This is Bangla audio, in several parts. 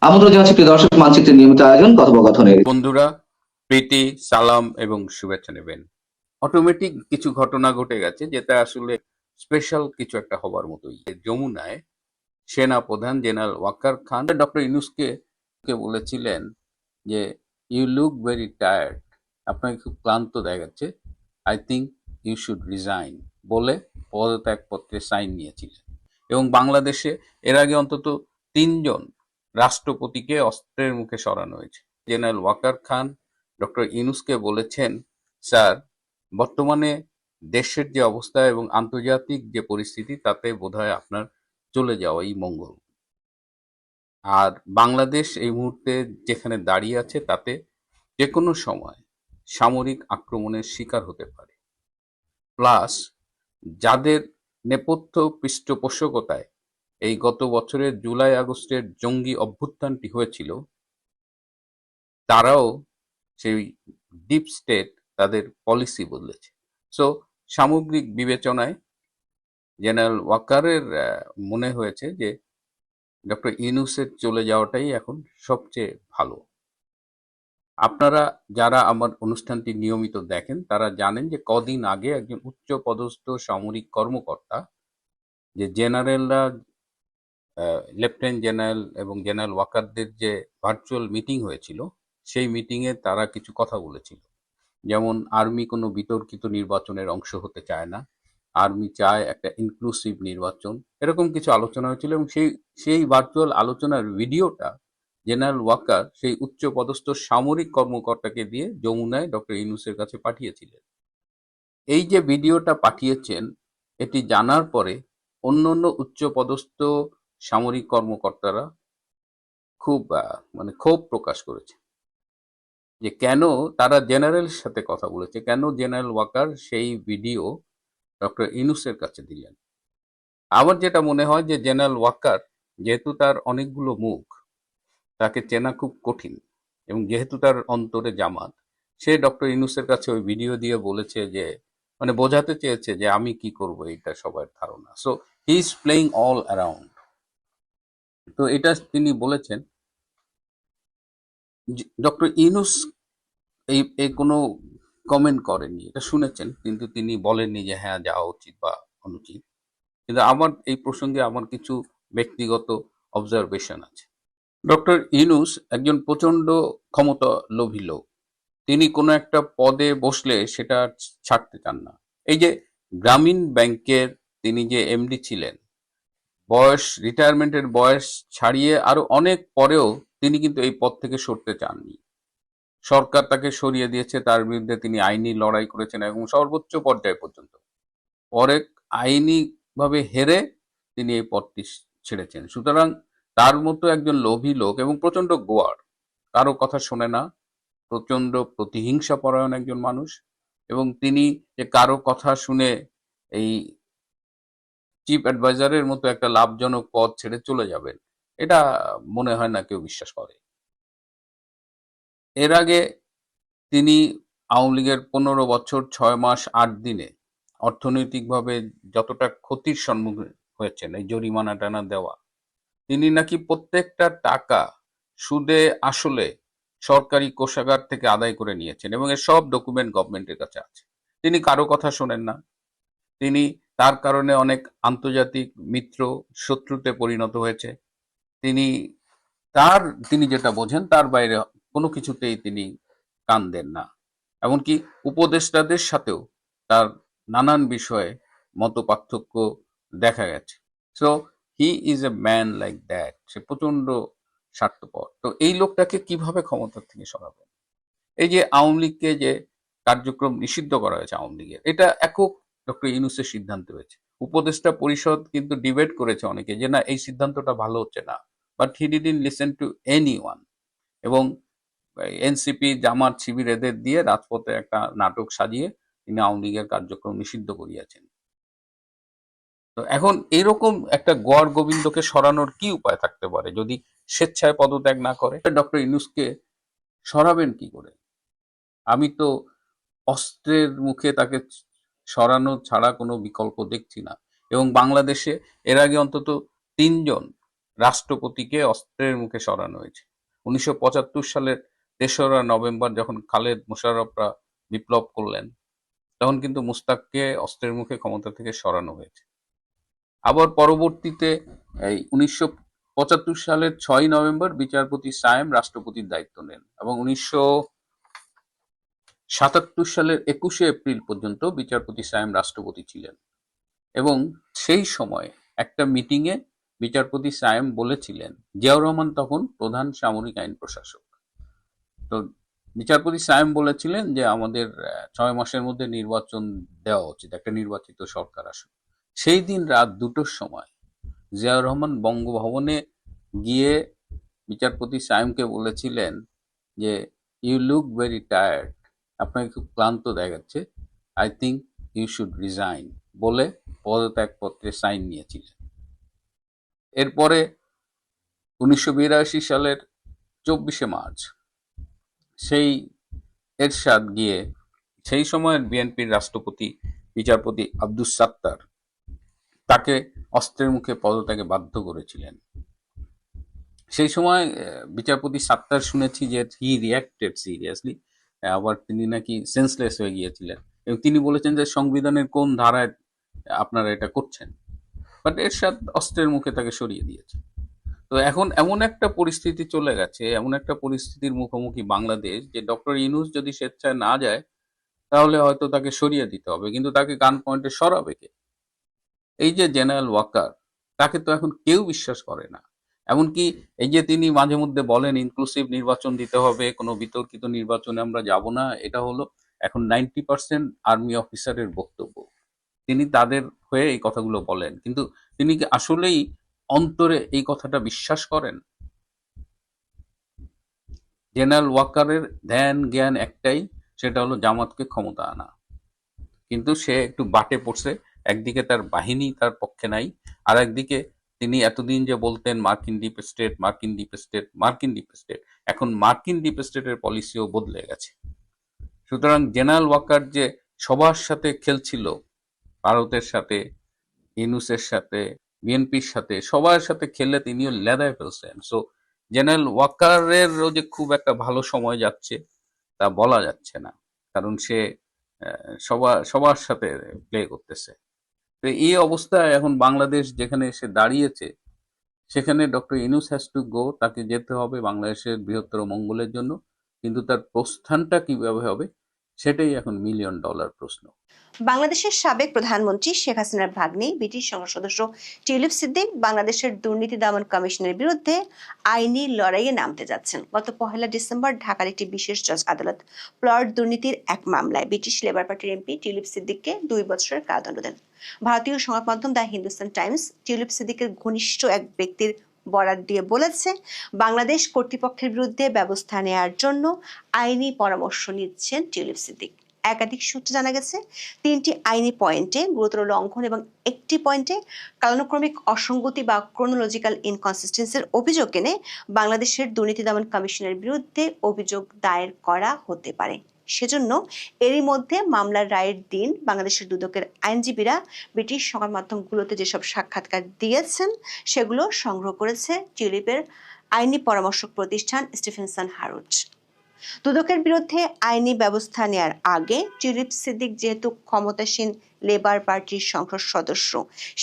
আমন্ত্রণ জানাচ্ছি প্রিয় দর্শক মানচিত্রের নিয়মিত আয়োজন কথোপকথনের। বন্ধুরা, প্রীতি, সালাম এবং শুভেচ্ছা নেবেন। অটোমেটিক কিছু ঘটনা ঘটে গেছে যেটা আসলে স্পেশাল কিছু একটা হবার মতোই। যমুনায় সেনা প্রধান জেনারেল ওয়াকার খান ডক্টর ইউনূসকে বলেছিলেন যে ইউ লুক ভেরি টায়ার্ড, আপনাকে খুব ক্লান্ত দেখাচ্ছে, I think you should resign বলে পদত্যাগপত্রে সাইন নিয়েছিলেন। এবং বাংলাদেশে এর আগে অন্তত 3 জন রাষ্ট্রপতিকে অস্ত্রের মুখে সরানো হয়েছে। জেনারেল ওয়াকার খান ডক্টর ইউনূসকে বলেছেন, স্যার, বর্তমানে দেশের যে অবস্থা এবং আন্তর্জাতিক যে পরিস্থিতি তাতে বোধহয় আপনার চলে যাওয়াই মঙ্গল। আর বাংলাদেশ এই মুহূর্তে যেখানে দাঁড়িয়ে আছে তাতে যে কোনো সময় সামরিক আক্রমণের শিকার হতে পারে। প্লাস যাদের নেপথ্য পৃষ্ঠপোষকতায় এই গত বছরের জুলাই আগস্টের জঙ্গি অভ্যুত্থানটি হয়েছিল, তারাও সেই ডিপ স্টেট তাদের পলিসি বদলেছে। সো সামগ্রিক বিবেচনায় জেনারেল ওয়াকারের মনে হয়েছে যে ডক্টর ইউনূসের চলে যাওয়াটাই এখন সবচেয়ে ভালো। আপনারা যারা আমার অনুষ্ঠানটি নিয়মিত দেখেন তারা জানেন যে কদিন আগে একজন উচ্চ পদস্থ সামরিক কর্মকর্তা, যে জেনারেলরা, লেফটেন্যান্ট জেনারেল এবং জেনারেল ওয়াকারদের যে ভার্চুয়াল মিটিং হয়েছিল, সেই মিটিংয়ে তারা কিছু কথা বলেছিল। যেমন আর্মি কোনো বিতর্কিত নির্বাচনের অংশ হতে চায় না, আর্মি চায় একটা ইনক্লুসিভ নির্বাচন, এরকম কিছু আলোচনা হয়েছিল। এবং সেই ভার্চুয়াল আলোচনার ভিডিওটা জেনারেল ওয়াকার সেই উচ্চ পদস্থ সামরিক কর্মকর্তাকে দিয়ে যমুনায় ডক্টর ইউনূসের কাছে পাঠিয়েছিলেন। এই যে ভিডিওটা পাঠিয়েছেন, এটি জানার পরে অন্য উচ্চপদস্থ সামরিক কর্মকর্তারা খুব ক্ষোভ প্রকাশ করেছে যে কেন তারা জেনারেলের সাথে কথা বলেছে, কেন জেনারেল ওয়াকার সেই ভিডিও ডক্টর ইউনূসের কাছে দিলেন। আমার যেটা মনে হয় যে জেনারেল ওয়াকার, যেহেতু তার অনেকগুলো মুখ, তাকে চেনা খুব কঠিন, এবং যেহেতু তার অন্তরে জামাত, সে ডক্টর ইউনূসের কাছে ওই ভিডিও দিয়ে বলেছে যে, বোঝাতে চেয়েছে যে আমি কি করব, এটা সবার ধারণা। So he is playing all around. তো এটা তিনি বলেছেন। ডক্টর ইউনূস এই কোনো কমেন্ট করেননি, এটা শুনেছেন, কিন্তু তিনি বলেননি যে হ্যাঁ যাওয়া উচিত বা অনুচিত। কিন্তু আমার এই প্রসঙ্গে আমার কিছু ব্যক্তিগত অবজারভেশন আছে। ডক্টর ইউনূস একজন প্রচন্ড ক্ষমতা লোভী লোক। তিনি কোনো একটা পদে বসলে সেটা ছাড়তে চান না। এই যে গ্রামীণ ব্যাংকের তিনি যে এমডি ছিলেন, রিটায়ারমেন্টের বয়স ছাড়িয়ে আরো অনেক পরেও তিনি কিন্তু এই পদ থেকে সরতে চাননি। সরকার তাকে সরিয়ে দিয়েছে, তার বিরুদ্ধে তিনি আইনি লড়াই করেছেন এবং সর্বোচ্চ পর্যায় পর্যন্ত। পরে আইনিভাবে হেরে তিনি এই পদটি ছেড়েছেন। সুতরাং তার মতো একজন লোভী লোক এবং প্রচন্ড গোয়ার, কারো কথা শোনে না, প্রচন্ড প্রতিহিংসা পরায়ণ একজন মানুষ, এবং তিনি যে কারো কথা শুনে এই চিফ অ্যাডভাইজারের মতো একটা লাভজনক পদ ছেড়ে চলে যাবেন, এটা মনে হয় না কেউ বিশ্বাস করে। এর আগে তিনি আওয়ামী লীগের 15 বছর 6 মাস 8 দিনে অর্থনৈতিকভাবে যতটা ক্ষতির সম্মুখীন হয়েছেন, এই জরিমানা টানা দেওয়া, তিনি নাকি প্রত্যেকটা টাকা সুদে আসলে সরকারি কোষাগার থেকে আদায় করে নিয়েছেন, এবং এর সব ডকুমেন্ট গভর্নমেন্টের কাছে আছে। তিনি কারো কথা শোনেন না। তিনি তার কারণে অনেক আন্তর্জাতিক মিত্র শত্রুতে পরিণত হয়েছে। তিনি তিনি যেটা বোঝেন তার বাইরে কোনো কিছুতেই তিনি কান দেন না। এমনকি উপদেষ্টাদের সাথেও তার নানান বিষয়ে মত পার্থক্য দেখা গেছে। So he is a man like that. সে প্রচন্ড স্বার্থপর। তো এই লোকটাকে কিভাবে ক্ষমতা থেকে সরাবেন? এই যে আওয়ামী লীগকে যে কার্যক্রম নিষিদ্ধ করা হয়েছে আওয়ামী লীগের, এটা একক ডক্টর ইউনূসের সিদ্ধান্ত হয়েছে। উপদেষ্টা পরিষদ কিন্তু ডিবেট করেছে অনেকে যে না, এই সিদ্ধান্তটা ভালো হচ্ছে না, but he didn't listen to anyone. এবং এনসিপি, জামাত, শিবির এদের দিয়ে রাজপথে একটা নাটক সাজিয়ে তিনি আওয়ামী লীগের কার্যক্রম নিষিদ্ধ করিয়াছেন। তো এখন এরকম একটা গোয়ার গোবিন্দকে সরানোর কি উপায় থাকতে পারে যদি স্বেচ্ছায় পদত্যাগ না করে? ডক্টর ইউনূসকে সরাবেন কি করে? আমি তো অস্ত্রের মুখে তাকে সরানো ছাড়া কোনো বিকল্প দেখছি না। এবং বাংলাদেশে এর আগে অন্তত 3 জন রাষ্ট্রপতিকে অস্ত্রের মুখে সরানো হয়েছে। 1975 সালের 3রা নভেম্বর যখন খালেদ মোশাররফরা বিপ্লব করলেন, তখন কিন্তু মুস্তাককে অস্ত্রের মুখে ক্ষমতা থেকে সরানো হয়েছে। আবার পরবর্তীতে এই 1975 সালের 6ই নভেম্বর বিচারপতি সায়েম রাষ্ট্রপতির দায়িত্ব নেন এবং 1977 সালের 21শে এপ্রিল পর্যন্ত বিচারপতি সায়েম রাষ্ট্রপতি ছিলেন। এবং সেই সময় একটা মিটিংয়ে বিচারপতি সায়েম বলেছিলেন, জিয়াউর রহমান তখন প্রধান সামরিক আইন প্রশাসক, তো বিচারপতি সায়েম বলেছিলেন যে আমাদের 6 মাসের মধ্যে নির্বাচন দেওয়া উচিত, একটা নির্বাচিত সরকার আসুক। সেই দিন রাত 2টোর সময় জিয়াউর রহমান বঙ্গভবনে গিয়ে বিচারপতি সায়েমকে বলেছিলেন যে ইউ লুক ভেরি টায়ার্ড, আপনাকে খুব ক্লান্ত দেখাচ্ছে, I think you should resign বলে পদত্যাগপত্রে সাইন নিয়েছিলেন। এরপরে 1982 সালের 24শে মার্চ সেই এরশাদ গিয়ে সেই সময়ের বিএনপির রাষ্ট্রপতি বিচারপতি আব্দুস সাত্তার তাকে অস্ত্রের মুখে পদত্যাগে বাধ্য করেছিলেন। সেই সময় বিচারপতি সাত্তার শুনেছি যে হি রিয়াক্টেড সিরিয়াসলি, আবার তিনি নাকি সেন্সলেস হয়ে গিয়েছিলেন এবং তিনি বলেছেন যে সংবিধানের কোন ধারায় আপনারা এটা করছেন, বাট এরশাদ অস্ত্রের মুখে তাকে সরিয়ে দিয়েছে। তো এখন এমন একটা পরিস্থিতি চলে গেছে, এমন একটা পরিস্থিতির মুখোমুখি বাংলাদেশ যে ডক্টর ইউনূস যদি স্বেচ্ছায় না যায় তাহলে হয়তো তাকে সরিয়ে দিতে হবে, কিন্তু তাকে গান পয়েন্টে সরাবে কে? এই যে জেনারেল ওয়াকার, তাকে তো এখন কেউ বিশ্বাস করে না। এমনকি এই যে তিনি মাঝে মধ্যে বলেন ইনক্লুসিভ নির্বাচন দিতে হবে, কোনো বিতর্কিত নির্বাচনে আমরা যাব না, এটা হলো এখন 90% আর্মি অফিসারের বক্তব্য। তিনি তাদের হয়ে এই কথাগুলো বলেন, কিন্তু তিনি কি আসলেই অন্তরে এই কথাটা বিশ্বাস করেন? জেনারেল ওয়াকারের ধ্যান জ্ঞান একটাই, সেটা হলো জামাতকে ক্ষমতা আনা। কিন্তু সে একটু বাটে পড়ছে, একদিকে তার বাহিনী তার পক্ষে নাই, আর একদিকে তিনি এতদিন যে বলতেন মার্কিন ডিপ স্টেট, মার্কিন ডিপ স্টেট, মার্কিন ডিপ স্টেট, এখন মার্কিন ডিপ স্টেটের পলিসিও বদলে গেছে। সুতরাং জেনারেল ওয়াকার যে সবার সাথে খেলছিল, ভারতের সাথে, ইউনূসের সাথে, বিএনপির সাথে, সবার সাথে খেলে তিনিও লেদায় ফেলছেন। সো জেনারেল ওয়াকারেরও যে খুব একটা ভালো সময় যাচ্ছে তা বলা যাচ্ছে না, কারণ সে সবার সাথে প্লে করতেছে। তো এই অবস্থায় এখন বাংলাদেশ যেখানে এসে দাঁড়িয়েছে, সেখানে doctor Yunus has to go, তাকে যেতে হবে বাংলাদেশের বৃহত্তর মঙ্গলের জন্য, কিন্তু তার প্রস্থানটা কিভাবে হবে সেটাই এখন $1,000,000 প্রশ্ন। বাংলাদেশের সাবেক প্রধানমন্ত্রী শেখ হাসিনার ভাগ্নি ব্রিটিশ সংসদ সদস্য টিউলিপ সিদ্দিক বাংলাদেশের দুর্নীতি দমন কমিশনের বিরুদ্ধে আইনি লড়াইয়ে নামতে যাচ্ছেন। গত 1 ডিসেম্বর ঢাকার একটি বিশেষ জজ আদালত প্লট দুর্নীতির এক মামলায় ব্রিটিশ লেবার পার্টির এমপি টিউলিপ সিদ্দিককে 2 বছরের কারাদণ্ড দেন। ভারতীয় সংবাদ মাধ্যম দ্য হিন্দুস্তান টাইমস টিউলিপ সিদ্দিকের ঘনিষ্ঠ এক ব্যক্তির বরাত দিয়ে বলেছে, বাংলাদেশ কর্তৃপক্ষের বিরুদ্ধে ব্যবস্থা নেওয়ার জন্য আইনি পরামর্শ নিচ্ছেন টিউলিপ সিদ্দিক। একাধিক সূত্রে জানা গেছে, 3টি আইনি পয়েন্টে গুরুতর লঙ্ঘন এবং একটি পয়েন্টে কালানুক্রমিক অসঙ্গতি বা ক্রোনোলজিক্যাল ইনকনসিস্টেন্সির অভিযোগ এনে বাংলাদেশের দুর্নীতি দমন কমিশনের বিরুদ্ধে অভিযোগ দায়ের করা হতে পারে। সেজন্য এরই মধ্যে মামলার রায়ের দিন বাংলাদেশের দুদকের আইনজীবীরা ব্রিটিশ সংবাদ মাধ্যমগুলোতে যেসব সাক্ষাৎকার দিয়েছেন সেগুলো সংগ্রহ করেছে টিউলিপের আইনি পরামর্শক প্রতিষ্ঠান স্টিফেনসন হারুট। দুদকের বিরুদ্ধে আইনি ব্যবস্থা নেয়ার আগে টিউলিপ সিদ্দিক যেহেতু ক্ষমতাসীন লেবার পার্টির সংসদ সদস্য,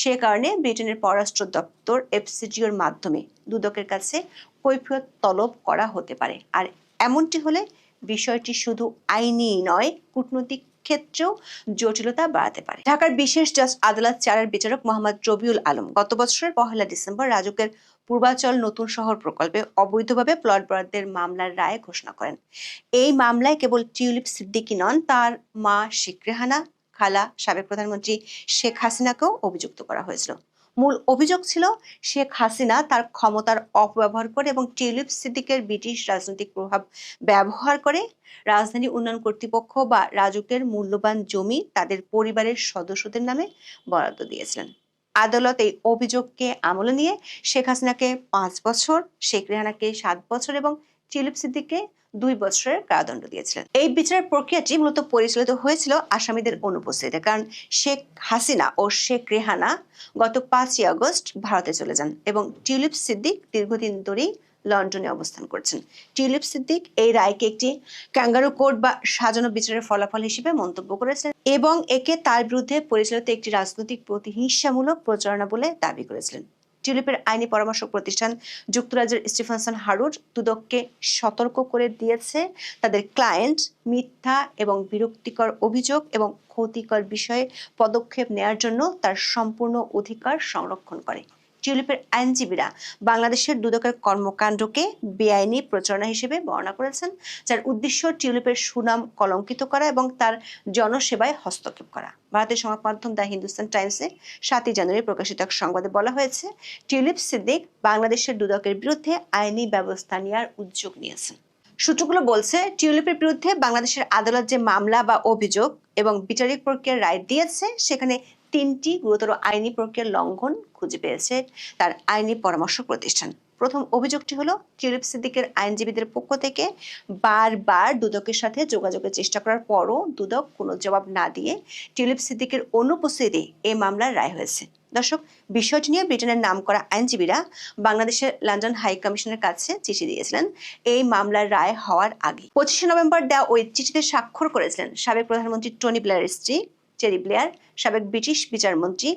সে কারণে ব্রিটেনের পররাষ্ট্র দপ্তর এফসিজিওর মাধ্যমে দুদকের কাছে কৈফিয়ত তলব করা হতে পারে। আর এমনটি হলে বিষয়টি শুধু আইনি নয়, কূটনৈতিক ক্ষেত্রেও জটিলতা বাড়াতে পারে। ঢাকার বিশেষ জজ আদালত 4-এর বিচারক মোহাম্মদ রবিউল আলম গত বছরের 1 ডিসেম্বর রাজুকের পূর্বাচল নতুন শহর প্রকল্পে অবৈধভাবে প্লট বরাদ্দের মামলার রায় ঘোষণা করেন। এই মামলায় কেবল টিউলিপ সিদ্দিকী নন, তার মা শেখ রেহানা, খালা সাবেক প্রধানমন্ত্রী শেখ হাসিনাকেও অভিযুক্ত করা হয়েছিল। মূল অভিযোগ ছিল শেখ হাসিনা তার ক্ষমতার অপব্যবহার করে এবং টিউলিপ সিদ্দিকের ব্রিটিশ রাজনৈতিক প্রভাব ব্যবহার করে রাজধানী উন্নয়ন কর্তৃপক্ষ বা রাজুকের মূল্যবান জমি তাদের পরিবারের সদস্যদের নামে বরাদ্দ দিয়েছিলেন। আদালত এই অভিযোগকে আমলে নিয়ে শেখ হাসিনাকে 5 বছর, শেখ রেহানাকে 7 বছর এবং টিউলিপ সিদ্দিককে 2 বছরের কারাদণ্ড দিয়েছিলেন। এই বিচারের প্রক্রিয়াটি মূলত পরিচালিত হয়েছিল আসামিদের অনুপস্থিতিতে, কারণ শেখ হাসিনা ও শেখ রেহানা গত 5ই আগস্ট ভারতে চলে যান এবং টিউলিপ সিদ্দিক দীর্ঘদিন ধরেই লন্ডনে অবস্থান করছেন। টিউলিপ সিদ্দিক এই রায়কে একটি ক্যাঙ্গারু কোর্ট বা সাজানো বিচারের ফলাফল হিসেবে মন্তব্য করেছেন এবং একে তার বিরুদ্ধে পরিচালিত একটি রাজনৈতিক প্রতিহিংসামূলক প্রচারণা বলে দাবি করেছিলেন। টিউলিপের আইনি পরামর্শক প্রতিষ্ঠান যুক্তরাজ্যের স্টিফেনসন হারুট দুদককে সতর্ক করে দিয়েছে তাদের ক্লায়েন্ট মিথ্যা এবং বিরক্তিকর অভিযোগ এবং ক্ষতিকর বিষয়ে পদক্ষেপ নেয়ার জন্য তার সম্পূর্ণ অধিকার সংরক্ষণ করে। টিউলিপের আইনজীবীরা বাংলাদেশের দুদকের কর্মকাণ্ডকে বেআইনি প্রচারণা হিসেবে বর্ণনা করেছেন, যার উদ্দেশ্য টিউলিপের সুনাম কলঙ্কিত করা এবং তার জনসেবায় হস্তক্ষেপ করা। ভারতের সংবাদ মাধ্যম দ্য হিন্দুস্তান টাইমসে 7ই জানুয়ারি প্রকাশিত এক সংবাদে বলা হয়েছে, টিউলিপ সিদ্দিক বাংলাদেশের দুদকের বিরুদ্ধে আইনি ব্যবস্থা নেওয়ার উদ্যোগ নিয়েছেন। সূত্রগুলো বলছে, টিউলিপের বিরুদ্ধে বাংলাদেশের আদালত যে মামলা বা অভিযোগ এবং বিচারিক প্রক্রিয়ার রায় দিয়েছে, সেখানে 3টি গুরুতর আইনি প্রক্রিয়ার লঙ্ঘন খুঁজে পেয়েছে তার আইনি পরামর্শ প্রতিষ্ঠান। প্রথম অভিযোগটি হলো, টিউলিপ সিদ্দিকের আইনজীবীদের পক্ষ থেকে বারবার দুদকের সাথে যোগাযোগের চেষ্টা করার পরও দুদক কোনো জবাব না দিয়ে টিউলিপ সিদ্দিকের অনুপস্থিতিতে এই মামলার রায় হয়েছে। দর্শক, বিষয়টি নিয়ে ব্রিটেনের নামকরা আইনজীবীরা বাংলাদেশের লন্ডন হাই কমিশনের কাছে চিঠি দিয়েছিলেন এই মামলার রায় হওয়ার আগে। 25শে নভেম্বর দেওয়া ওই চিঠিতে স্বাক্ষর করেছিলেন সাবেক প্রধানমন্ত্রী টনি ব্লেয়ারের স্ত্রী টেরি ব্লেয়ার, সাবেক ব্রিটিশ বিচারমন্ত্রী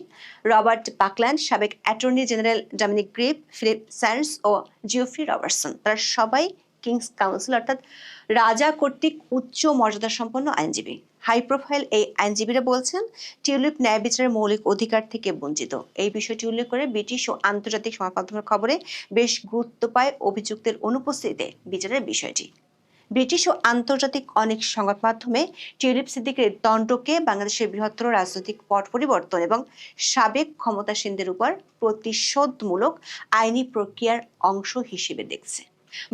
রবার্ট বাকল্যান্ড, সাবেক attorney general Dominic Grieve, Philippe Sands ও জিওফ্রি রবার্টসন। তারা সবাই কিংস কাউন্সিল অর্থাৎ রাজা কর্তৃক উচ্চ মর্যাদা সম্পন্ন আইনজীবী। হাই প্রোফাইল এই আইনজীবীরা বলছেন, টিউলিপ ন্যায় বিচারের মৌলিক অধিকার থেকে বঞ্চিত। এই বিষয়টি উল্লেখ করে ব্রিটিশ ও আন্তর্জাতিক সংবাদ মাধ্যমের খবরে বেশ গুরুত্ব পায় অভিযুক্তের অনুপস্থিতিতে বিচারের বিষয়টি। ব্রিটিশ ও আন্তর্জাতিক অনেক সংবাদ মাধ্যমে টিউলিপ সিদ্দিকের দণ্ডকে বাংলাদেশের বৃহত্তর রাজনৈতিক পট পরিবর্তন এবং সাবেক ক্ষমতাসীনদের উপর প্রতিশোধমূলক আইনি প্রক্রিয়ার অংশ হিসেবে দেখছে।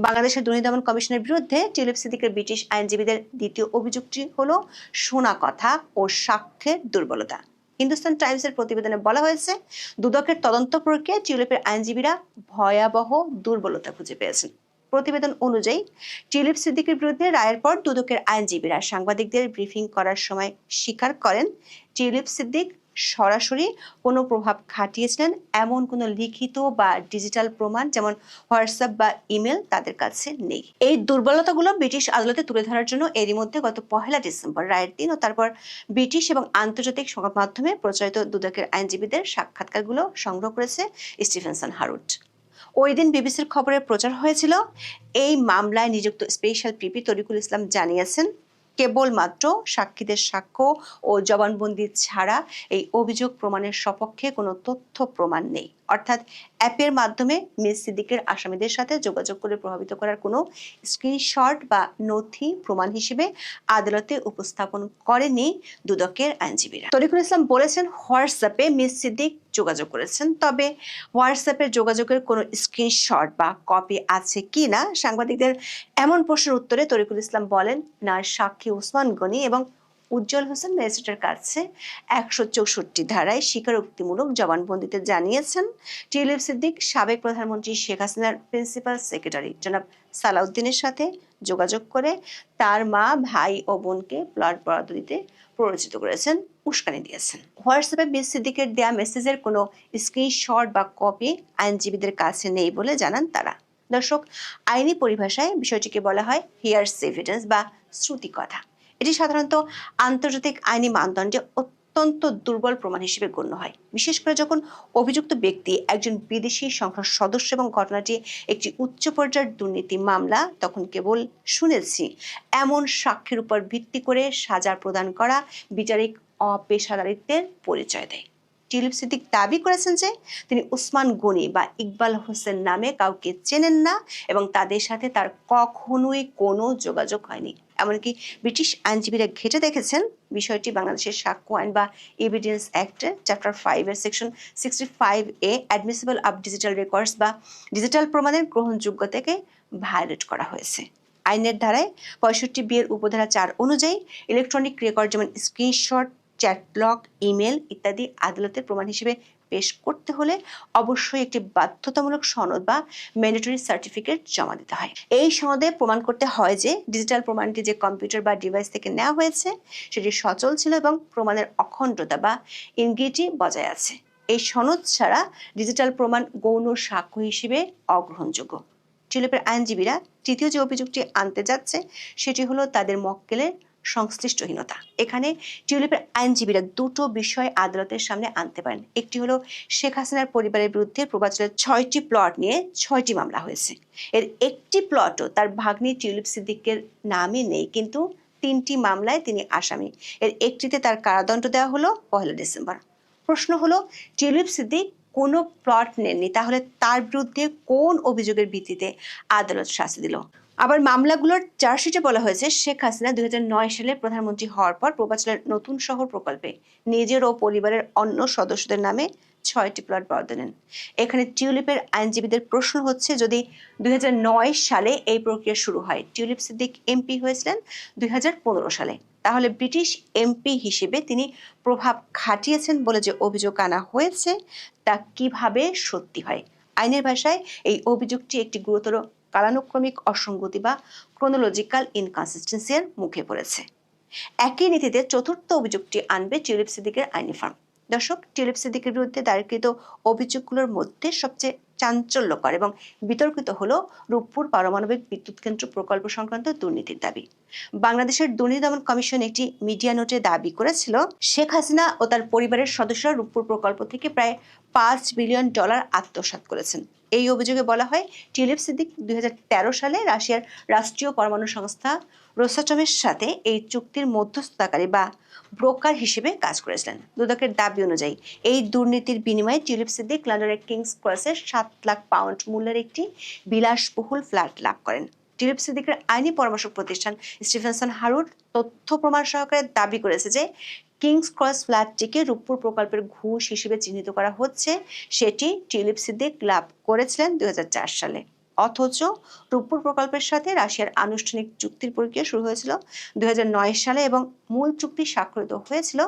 বাংলাদেশের দুর্নীতি দমন কমিশনের বিরুদ্ধে টিউলিপ সিদ্দিকের ব্রিটিশ আইনজীবীদের দ্বিতীয় অভিযোগটি হলো শোনা কথা ও সাক্ষ্যের দুর্বলতা। হিন্দুস্তান টাইমসের প্রতিবেদনে বলা হয়েছে, দুদকের তদন্ত প্রক্রিয়ায় টিউলিপের আইনজীবীরা ভয়াবহ দুর্বলতা খুঁজে পেয়েছেন। প্রতিবেদন অনুযায়ী টিউলিপ সিদ্দিকের বিরুদ্ধে রায়ের পর দুদকের আইনজীবীরা সাংবাদিকদের ব্রিফিং করার সময় স্বীকার করেন, টিউলিপ সিদ্দিক সরাসরি কোনো প্রভাব খাটিয়েছিলেন এমন কোনো লিখিত বা ডিজিটাল প্রমাণ যেমন হোয়াটসঅ্যাপ বা ইমেল তাদের কাছে নেই। এই দুর্বলতাগুলো ব্রিটিশ আদালতে তুলে ধরার জন্য এরই মধ্যে গত 1 ডিসেম্বর রায়ের দিন ও তারপর ব্রিটিশ এবং আন্তর্জাতিক সংবাদ মাধ্যমে প্রচারিত দুদকের আইনজীবীদের সাক্ষাৎকারগুলো সংগ্রহ করেছে স্টিফেনসন হারুট। ওই দিন বিবিসির খবরে প্রচার হয়েছিল, এই মামলায় নিযুক্ত স্পেশাল পিপি তরিকুল ইসলাম জানিয়েছেন, কেবলমাত্র সাক্ষীদের সাক্ষ্য ও জবানবন্দি ছাড়া এই অভিযোগ প্রমাণের সপক্ষে কোনো তথ্য প্রমাণ নেই। অর্থাৎ অ্যাপের মাধ্যমে মিস সিদ্দিকের আসামিদের সাথে যোগাযোগ করে প্রভাবিত করার কোনো স্ক্রিনশট বা নথি প্রমাণ হিসেবে আদালতে উপস্থাপন করেনি দুদকের আইনজীবীরা। তরিকুল ইসলাম বলেছেন, হোয়াটসঅ্যাপে মিস সিদ্দিক যোগাযোগ করেছেন, তবে হোয়াটসঅ্যাপের যোগাযোগের কোনো স্ক্রিনশট বা কপি আছে কি না সাংবাদিকদের এমন প্রশ্নের উত্তরে তরিকুল ইসলাম বলেন, না, সাক্ষী ওসমান গনি এবং উজ্জ্বল হোসেন ম্যাজিস্ট্রেটের কাছে 164 ধারায় স্বীকারোক্তিমূলক জবানবন্দিতে জানিয়েছেন, টিউলিপ সিদ্দিক সাবেক প্রধানমন্ত্রী শেখ হাসিনার প্রিন্সিপাল সেক্রেটারি জনাব সালাউদ্দিনের সাথে যোগাযোগ করে তার মা, ভাই ও বোনকে প্লট বরাদ্দ দিতে প্ররোচিত করেছেন, উস্কানি দিয়েছেন। হোয়াটসঅ্যাপে মিস সিদ্দিকের দেয়া মেসেজের কোনো স্ক্রিনশট বা কপি আইনজীবীদের কাছে নেই বলে জানান তারা। দর্শক, আইনি পরিভাষায় বিষয়টিকে বলা হয় হিয়ার্স এভিডেন্স বা শ্রুতি কথা। এটি সাধারণত আন্তর্জাতিক আইনি মানদণ্ডে অত্যন্ত দুর্বল প্রমাণ হিসেবে গণ্য হয়, বিশেষ করে যখন অভিযুক্ত ব্যক্তি একজন বিদেশি সংসদ সদস্য এবং ঘটনাটি একটি উচ্চ পর্যায়ের দুর্নীতি মামলা। তখন কেবল শুনেছি এমন সাক্ষ্যের উপর ভিত্তি করে সাজা প্রদান করা বিচারিক অপেশাদারিত্বের পরিচয় দেয়। টিউলিপ সিদ্দিক দাবি করেছেন যে তিনি ওসমান গনি বা ইকবাল হোসেন নামে কাউকে চেনেন না এবং তাদের সাথে তার কখনোই কোনো যোগাযোগ হয়নি। এমনকি ব্রিটিশ আইনজীবীরা ঘেঁটে দেখেছেন বিষয়টি বাংলাদেশের সাক্ষ্য আইন বা এভিডেন্স অ্যাক্ট চ্যাপ্টার 5 এর section 65A admissible of digital records বা ডিজিটাল প্রমাণের গ্রহণযোগ্যতাকে ভায়োলেট করা হয়েছে। আইনের ধারায় 65B এর উপধারা 4 অনুযায়ী ইলেকট্রনিক রেকর্ড যেমন স্ক্রিনশট, চ্যাট ব্লগ, ইমেল ইত্যাদি আদালতের প্রমাণ হিসেবে পেশ করতে হলে অবশ্যই একটি বাধ্যতামূলক সনদ বা ম্যান্ডেটরি সার্টিফিকেট জমা দিতে হয়। এই সনদে প্রমাণ করতে হয় যে ডিজিটাল প্রমাণটি যে কম্পিউটার বা ডিভাইস থেকে নেওয়া হয়েছে সেটি সচল ছিল এবং প্রমাণের অখণ্ডতা বা ইন্টিগ্রিটি বজায় আছে। এই সনদ ছাড়া ডিজিটাল প্রমাণ গৌণ সাক্ষ্য হিসেবে অগ্রহণযোগ্য। টিউলিপের আইনজীবীরা তৃতীয় যে অভিযোগটি আনতে যাচ্ছে সেটি হলো তাদের মক্কেলের সংশ্লিষ্টহীনতা। এখানে টিউলিপের আইনজীবীরা দুটো বিষয় আদালতের সামনে আনতে পারেন। একটি হলো শেখ হাসিনার পরিবারের বিরুদ্ধে পূর্বাঞ্চলের 6টি প্লট নিয়ে 6টি মামলা হয়েছে। এর একটি প্লটও তার ভাগ্নি টিউলিপ সিদ্দিকের নামে নেই, কিন্তু 3টি মামলায় তিনি আসামি। এর একটিতে তার কারাদণ্ড দেওয়া হলো 1 ডিসেম্বর। প্রশ্ন হলো, টিউলিপ সিদ্দিক কোনো প্লট নেননি, তাহলে তার বিরুদ্ধে কোন অভিযোগের ভিত্তিতে আদালত শাস্তি দিল? আবার মামলাগুলোর চার্জশিটে বলা হয়েছে শেখ হাসিনা 2009 সালে প্রধানমন্ত্রী হওয়ার পর পূর্বাঞ্চলের নতুন শহর প্রকল্পে নিজের ও পরিবারের অন্য সদস্যদের নামে 6টি প্লট বরাদ্দ নেন। এখানে টিউলিপের আইনজীবীদের প্রশ্ন হচ্ছে, যদি 2009 সালে এই প্রক্রিয়া শুরু হয়, টিউলিপ সিদ্দিক এমপি হয়েছিলেন 2015 সালে, তাহলে ব্রিটিশ এমপি হিসেবে তিনি প্রভাব খাটিয়েছেন বলে যে অভিযোগ আনা হয়েছে তা কিভাবে সত্যি হয়? আইনের ভাষায় এই অভিযোগটি একটি গুরুতর কালানুক্রমিক অসঙ্গতি বা ক্রোনোলজিক্যাল ইনকনসিস্টেন্সির মুখে পড়েছে। একই নীতিতে চতুর্থ অভিযোগটি আনবে টিউলিপ সিদ্দিকের আইনি ফার্ম। দর্শক, টিউলিপ সিদ্দিকের বিরুদ্ধে দায়েরকৃত অভিযোগগুলোর মধ্যে সবচেয়ে চাঞ্চল্যকর এবং বিতর্কিত হলো রূপপুর পারমাণবিক বিদ্যুৎ কেন্দ্র প্রকল্প সংক্রান্ত দুর্নীতির দাবি। বাংলাদেশের দুর্নীতি দমন কমিশন একটি মিডিয়া নোটে দাবি করেছিল, শেখ হাসিনা ও তার পরিবারের সদস্যরা রূপপুর প্রকল্প থেকে প্রায় $5 বিলিয়ন আত্মসাৎ করেছেন। এই অভিযোগে বলা হয়, টিউলিপ সিদ্দিক 2013 সালে রাশিয়ার রাষ্ট্রীয় পরমাণু সংস্থা রোসাটমের সাথে এই চুক্তির মধ্যস্থতাকারী বা ব্রোকার হিসেবে কাজ করেছিলেন। দুদকের দাবি অনুযায়ী এই দুর্নীতির বিনিময়ে টিউলিপ সিদ্দিক লন্ডনের কিংস ক্রসে 7 লাখ পাউন্ড মূল্যের একটি বিলাসবহুল ফ্ল্যাট লাভ করেন। টিউলিপ সিদ্দিকের আইনি পরামর্শক প্রতিষ্ঠান স্টিফেনসন হারুট তথ্য প্রমাণ সহকারে দাবি করেছে যে কিংস ক্রস ফ্ল্যাটটিকে রূপপুর প্রকল্পের ঘুষ হিসেবে চিহ্নিত করা হচ্ছে। সেটি টিউলিপ সিদ্দিক লাভ করেছিলেন 2004 সালে। অথচ রূপপুর প্রকল্পের সাথে রাশিয়ার আনুষ্ঠানিক চুক্তির প্রক্রিয়া শুরু হয়েছিল 2009 সালে এবং মূল চুক্তি স্বাক্ষরিত হয়েছিল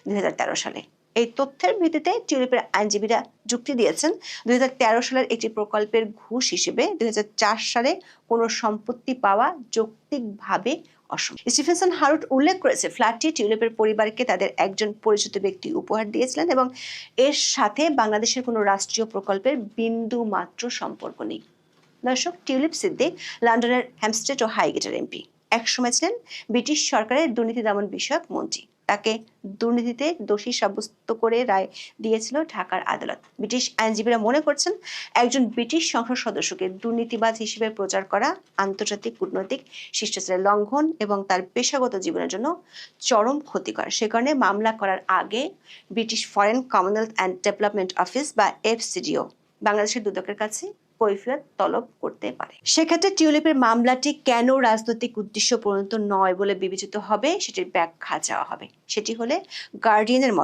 2013 সালে। এই তথ্যের ভিত্তিতে টিউলিপের আইনজীবীরা যুক্তি দিয়েছেন, 2013 সালের একটি প্রকল্পের ঘুষ হিসেবে 2004 সালে কোনো সম্পত্তি পাওয়া যৌক্তিকভাবে অসম্ভব। স্টিফেনসন হারুট উল্লেখ করেছে, ফ্ল্যাটটি টিউলিপের পরিবারকে তাদের একজন পরিচিত ব্যক্তি উপহার দিয়েছিলেন এবং এর সাথে বাংলাদেশের কোনো রাষ্ট্রীয় প্রকল্পের বিন্দু মাত্র সম্পর্ক নেই। দর্শক, টিউলিপ সিদ্দিক লন্ডনের হ্যামস্টেড ও হাইগেটের এমপি, একসময় ছিলেন ব্রিটিশ সরকারের দুর্নীতি দমন বিষয়ক মন্ত্রী। তাকে দুর্নীতিতে দোষী সাব্যস্ত করে রায় দিয়েছিল ঢাকার আদালত। ব্রিটিশ আইনজীবীরা মনে করছেন, একজন ব্রিটিশ সংসদ সদস্যকে দুর্নীতিবাজ হিসেবে প্রচার করা আন্তর্জাতিক কূটনৈতিক শিষ্টাচারের লঙ্ঘন এবং তার পেশাগত জীবনের জন্য চরম ক্ষতিকর। সে কারণে মামলা করার আগে British foreign Commonwealth and development office বা FCDO বাংলাদেশের দুদকের কাছে কৈফিয়ত তলব করতে পারে। সেক্ষেত্রে টিউলিপের মামলাটি কেন রাজনৈতিক উদ্দেশ্য পরিণত নয় বলে বিবেচিত হবে সেটির ব্যাখ্যা চাওয়া হবে। সেটি হলে গার্ডিয়ানের মত